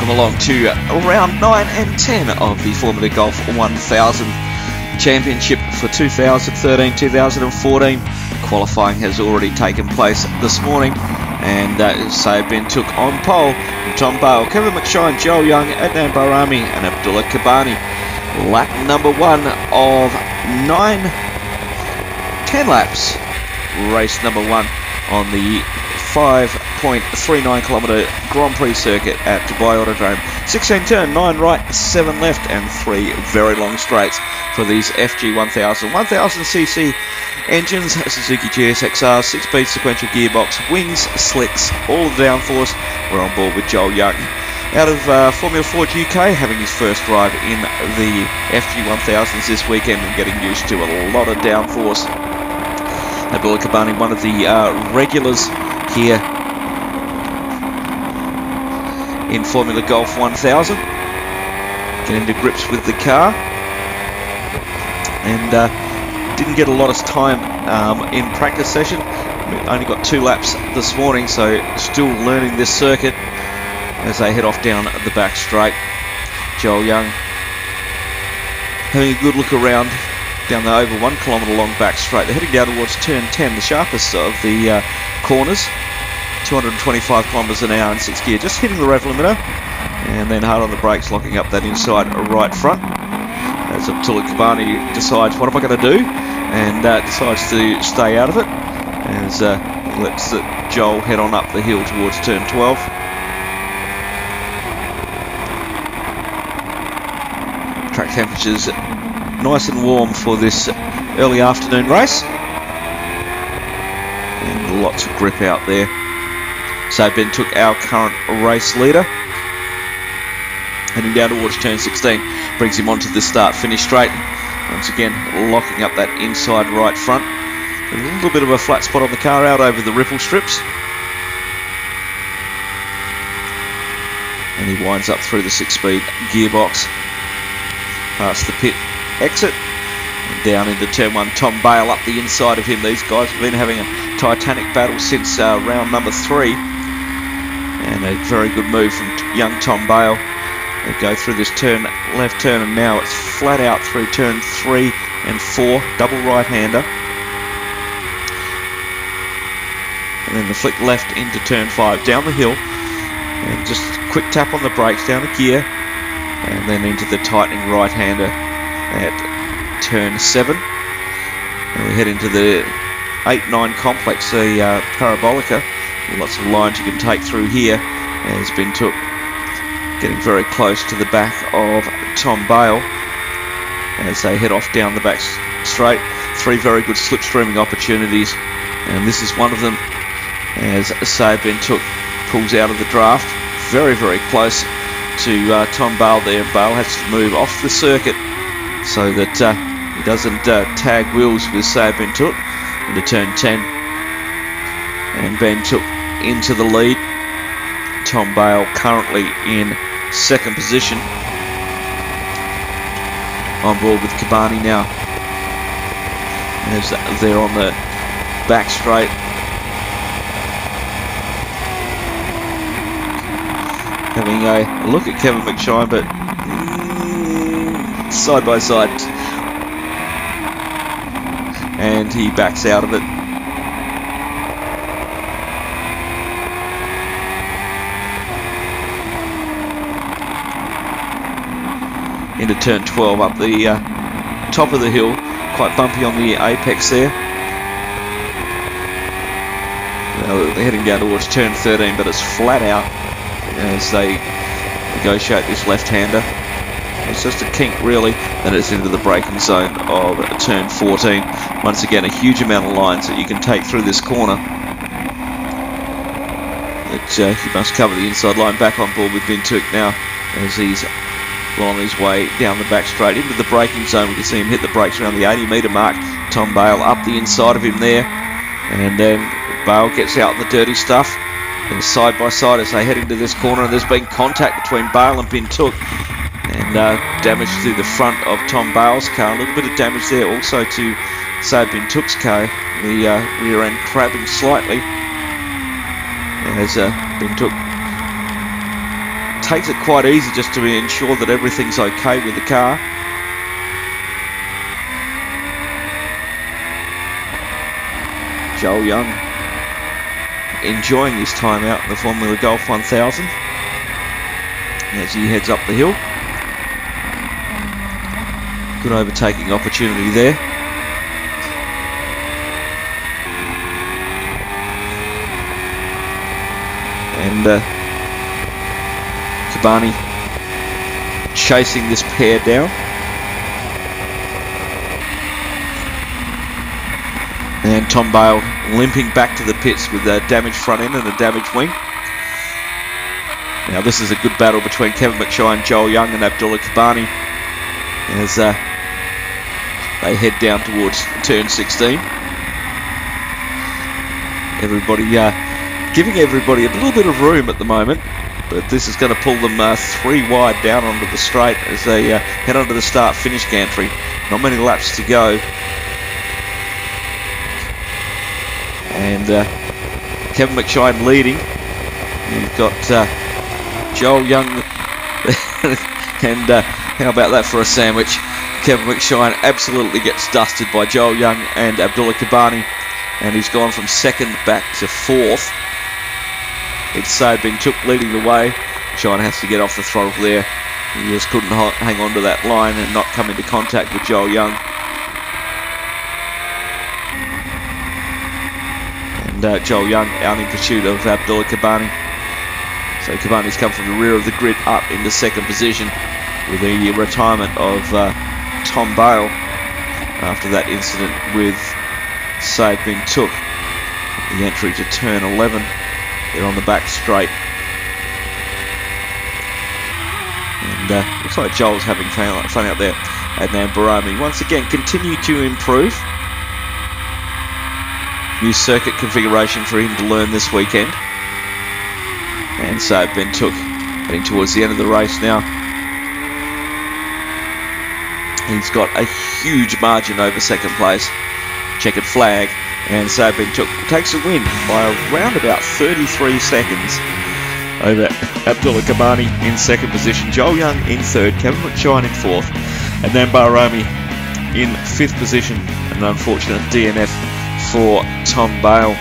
Welcome along to round 9 and 10 of the Formula Golf 1000 Championship for 2013-2014. Qualifying has already taken place this morning, and Sabin took on pole Tom Bale, Kevin McShine, Joel Young, Adnan Barami and Abdullah Kabani. Lap number 1 of 10 laps. Race number 1 on the 5.39 kilometre Grand Prix circuit at Dubai Autodrome. 16 turn, 9 right, 7 left and 3 very long straights for these FG 1000 1000cc engines. Suzuki GSXR, 6-speed sequential gearbox, wings, slicks, all of the downforce. We're on board with Joel Young out of Formula Ford UK, having his first drive in the FG 1000s this weekend and getting used to a lot of downforce. Abdullah Kabani, one of the regulars here in Formula Golf 1000, getting to grips with the car, and didn't get a lot of time in practice session. Only got 2 laps this morning, so still learning this circuit as they head off down the back straight. Joel Young having a good look around down the over 1 kilometre long back straight. They're heading down towards turn 10, the sharpest of the corners. 225 kilometres an hour in 6th gear, just hitting the rev limiter, and then hard on the brakes, locking up that inside right front. As Abdullah Kabani decides, what am I going to do? And decides to stay out of it, as lets Joel head on up the hill towards turn 12. Track temperatures nice and warm for this early afternoon race, and lots of grip out there. Sabin took our current race leader, heading down towards turn 16, brings him onto the start-finish straight. Once again, locking up that inside right front. A little bit of a flat spot on the car out over the ripple strips. And he winds up through the 6-speed gearbox, past the pit exit, and down into turn 1. Tom Bale up the inside of him. These guys have been having a titanic battle since round number 3. And a very good move from young Tom Bale. They go through this turn, left turn, and now it's flat out through turn 3 and 4, double right-hander. And then the flick left into turn 5, down the hill, and just quick tap on the brakes, down a gear, and then into the tightening right-hander at turn 7. And we head into the 8-9 complex, the Parabolica. Lots of lines you can take through here. Has been took, getting very close to the back of Tom Bale as they head off down the back straight. 3 very good slipstreaming opportunities, and this is one of them, as Sabin pulls out of the draft. Very, very close to Tom Bale there. Bale has to move off the circuit so that he doesn't tag wheels with Sabin Took into turn 10. And Ben Took into the lead. Tom Bale currently in 2nd position. On board with Kabani now, as they're on the back straight. Having a look at Kevin McShine, but side by side, and he backs out of it. Into turn 12 up the top of the hill, quite bumpy on the apex there. Now they're heading down towards turn 13, but it's flat out as they negotiate this left-hander. It's just a kink really, then it's into the braking zone of turn 14. Once again, a huge amount of lines that you can take through this corner. But you must cover the inside line. Back on board with Bintuk now, as he's on his way down the back straight into the braking zone. We can see him hit the brakes around the 80-metre mark. Tom Bale up the inside of him there, and then Bale gets out in the dirty stuff. And side by side as they head into this corner, and there's been contact between Bale and Bintuk, and damage to the front of Tom Bale's car. A little bit of damage there also to Sabin Took's car, the rear end crabbing slightly as Bintuk takes it quite easy just to ensure that everything's okay with the car. Joel Young enjoying his time out in the Formula Golf 1000 as he heads up the hill. Good overtaking opportunity there. And Kabani chasing this pair down. And Tom Bale limping back to the pits with a damaged front end and a damaged wing. Now this is a good battle between Kevin McShine, Joel Young and Abdullah Kabani as they head down towards turn 16. Everybody giving everybody a little bit of room at the moment, but this is going to pull them 3 wide down onto the straight as they head onto the start-finish gantry. Not many laps to go. And Kevin McShine leading. You've got Joel Young and how about that for a sandwich? Kevin McShine absolutely gets dusted by Joel Young and Abdullah Kabani, and he's gone from second back to fourth. It's Saad Bin Took leading the way. McShine has to get off the throttle there. He just couldn't hang on to that line and not come into contact with Joel Young. And Joel Young out in pursuit of Abdullah Kabani. So Kabani's come from the rear of the grid up into second position with the retirement of Tom Bale after that incident with Saad Bin Took. The entry to turn 11. They're on the back straight. And looks like Joel's having fun out there. Adnan Barami once again continue to improve. New circuit configuration for him to learn this weekend. And Saad Bin Took heading towards the end of the race now. He's got a huge margin over second place. Checkered flag. And Saad Bin Took takes a win by around about 33 seconds over Abdullah Kabani in second position. Joel Young in third. Kevin McShine in fourth. And then Barami in fifth position. An unfortunate DNF for Tom Bale.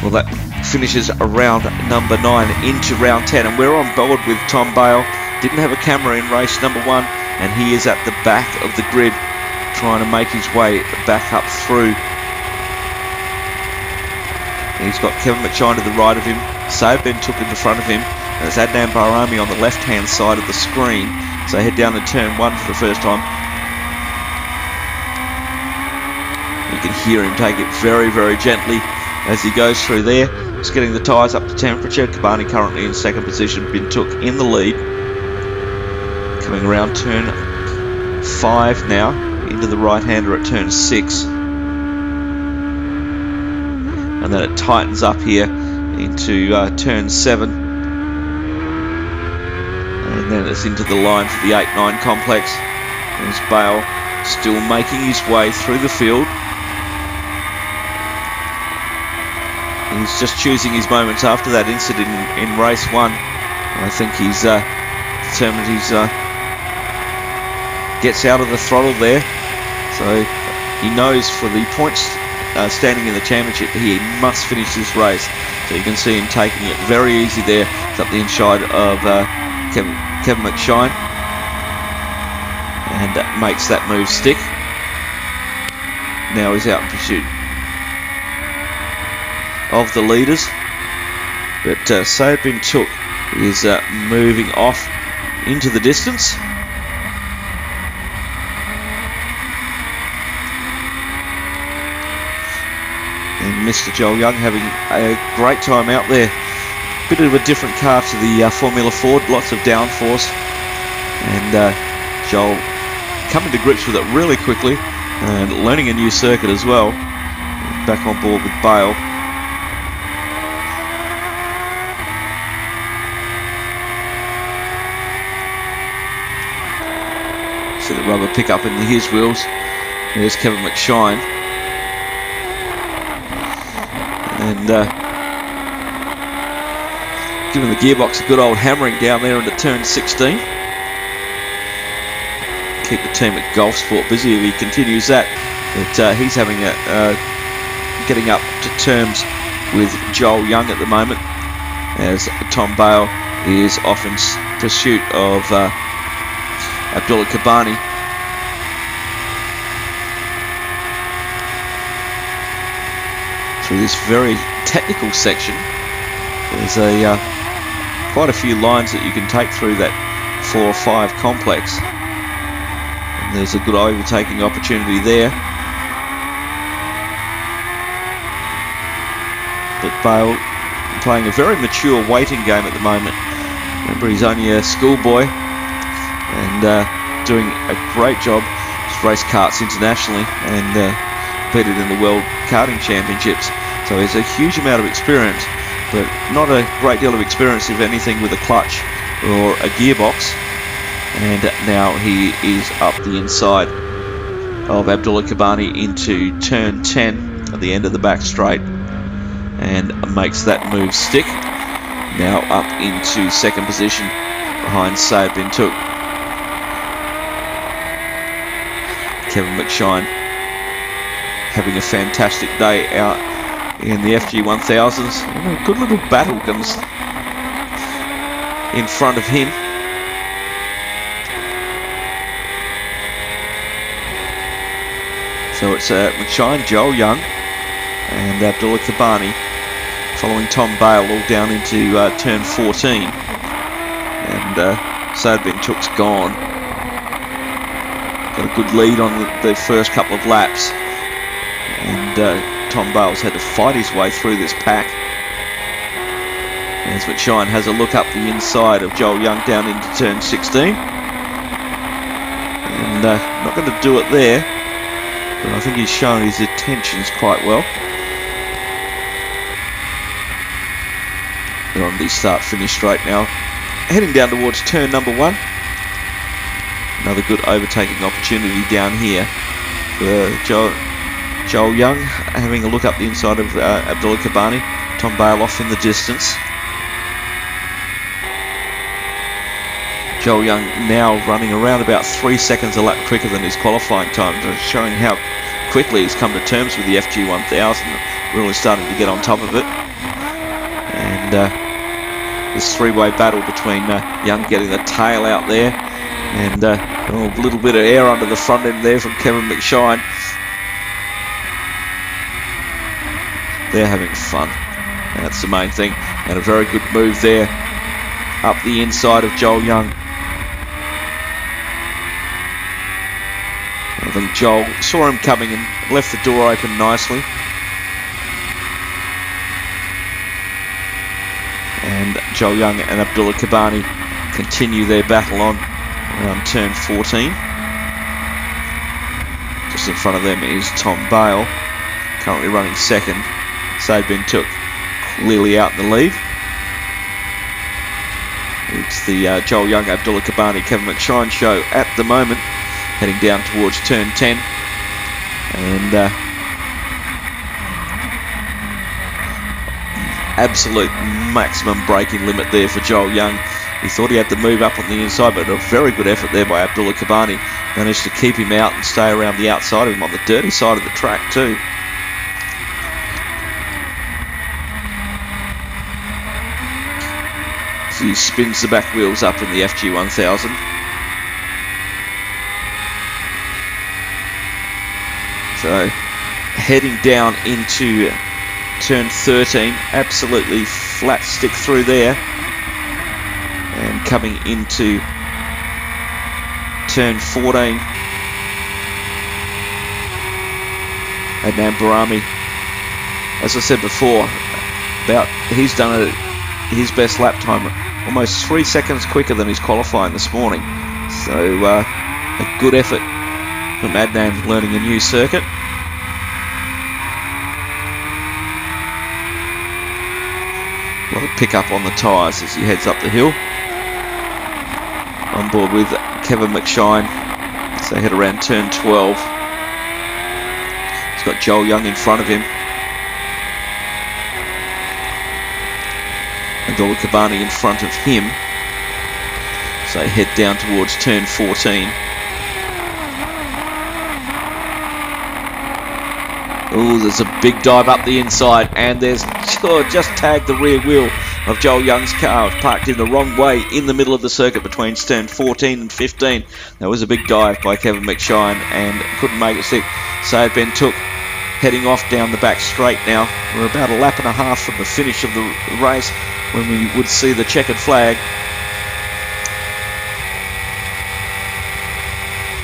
Well, that finishes around number 9 into round 10, and we're on board with Tom Bale. Didn't have a camera in race number 1, and he is at the back of the grid trying to make his way back up through. And he's got Kevin McShine to the right of him, Saad Bin Took in the front of him, and it's Adnan Barami on the left hand side of the screen. So head down to turn 1 for the first time. You can hear him take it very, very gently as he goes through there. Just getting the tyres up to temperature. Kabani currently in second position. Bin Took in the lead. Coming around turn 5 now. Into the right-hander at turn 6. And then it tightens up here into turn 7. And then it's into the line for the 8-9 complex. There's Bale still making his way through the field. He's just choosing his moments after that incident in race 1. I think he's determined he's gets out of the throttle there. So he knows for the points standing in the championship he must finish this race. So you can see him taking it very easy there. It's up the inside of Kevin McShine. And makes that move stick. Now he's out in pursuit of the leaders, but Saad Bin Took is moving off into the distance. And Mr. Joel Young having a great time out there. Bit of a different car to the Formula Ford, lots of downforce, and Joel coming to grips with it really quickly and learning a new circuit as well. Back on board with Bale. See the rubber pick up into his wheels. There's Kevin McShine. And giving the gearbox a good old hammering down there into turn 16. Keep the team at Golf Sport busy if he continues that. But he's having getting up to terms with Joel Young at the moment, as Tom Bale is off in pursuit of Abdullah Kabani. Through this very technical section, there's quite a few lines that you can take through that 4 or 5 complex. And there's a good overtaking opportunity there. But Bale playing a very mature waiting game at the moment. Remember, he's only a schoolboy and doing a great job. He's raced karts internationally and competed in the World Karting Championships. So he has a huge amount of experience, but not a great deal of experience, if anything, with a clutch or a gearbox. And now he is up the inside of Abdullah Kabani into turn 10 at the end of the back straight, and makes that move stick. Now up into second position behind Saab bin Tuk. Kevin McShine having a fantastic day out in the FG1000s. A good little battle comes in front of him. So it's McShine, Joel Young and Abdullah Kabani following Tom Bale all down into turn 14. And Saad bin Tuk's gone. Got a good lead on the first couple of laps. And Tom Bale's had to fight his way through this pack. As McShine has a look up the inside of Joel Young down into turn 16. And not going to do it there, but I think he's shown his intentions quite well. They're on the start-finish straight now, heading down towards turn number 1. Another good overtaking opportunity down here for Joel Young, having a look up the inside of Abdullah Kabani. Tom Bale off in the distance. Joel Young now running around about 3 seconds a lap quicker than his qualifying time, showing how quickly he's come to terms with the FG1000, really starting to get on top of it. And this three-way battle between Young getting the tail out there, and a little bit of air under the front end there from Kevin McShine. They're having fun. That's the main thing. And a very good move there up the inside of Joel Young. I think Joel saw him coming and left the door open nicely. And Joel Young and Abdullah Kabani continue their battle on around turn 14. Just in front of them is Tom Bale, currently running second. Saad bin Tuk clearly out in the lead. It's the Joel Young, Abdullah Kabani, Kevin McShine show at the moment, heading down towards turn 10. And absolute maximum braking limit there for Joel Young. He thought he had to move up on the inside, but a very good effort there by Abdullah Kabani. Managed to keep him out and stay around the outside of him on the dirty side of the track too. So he spins the back wheels up in the FG1000. So heading down into turn 13, absolutely flat stick through there, and coming into turn 14, Adnan Barami, as I said before, he's done it at his best lap time, almost 3 seconds quicker than his qualifying this morning. So a good effort from Adnan, learning a new circuit. A lot of pick up on the tyres as he heads up the hill. On board with Kevin McShine, so they head around turn 12. He's got Joel Young in front of him. And Abdullah Kabani in front of him. So head down towards turn 14. Oh, there's a big dive up the inside, and there's just tagged the rear wheel of Joel Young's car, parked in the wrong way in the middle of the circuit between turn 14 and 15. That was a big dive by Kevin McShine and couldn't make it stick. Sayed Ben Took heading off down the back straight now. We're about a lap and a half from the finish of the race when we would see the checkered flag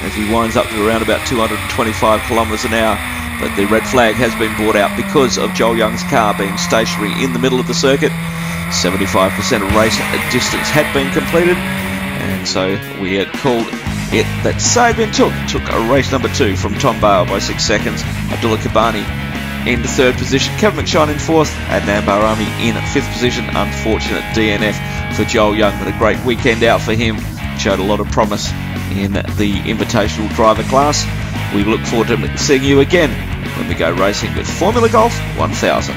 as he winds up to around about 225 kilometres an hour. But the red flag has been brought out because of Joel Young's car being stationary in the middle of the circuit. 75% of race distance had been completed, and so we had called it that Sayed Ben took a race number 2 from Tom Bale by 6 seconds. Abdullah Kabani in 3rd position, Kevin McShine in 4th, Adnan Barami in 5th position. Unfortunate DNF for Joel Young, but a great weekend out for him. Showed a lot of promise in the Invitational driver class. We look forward to seeing you again when we go racing with Formula Golf 1000.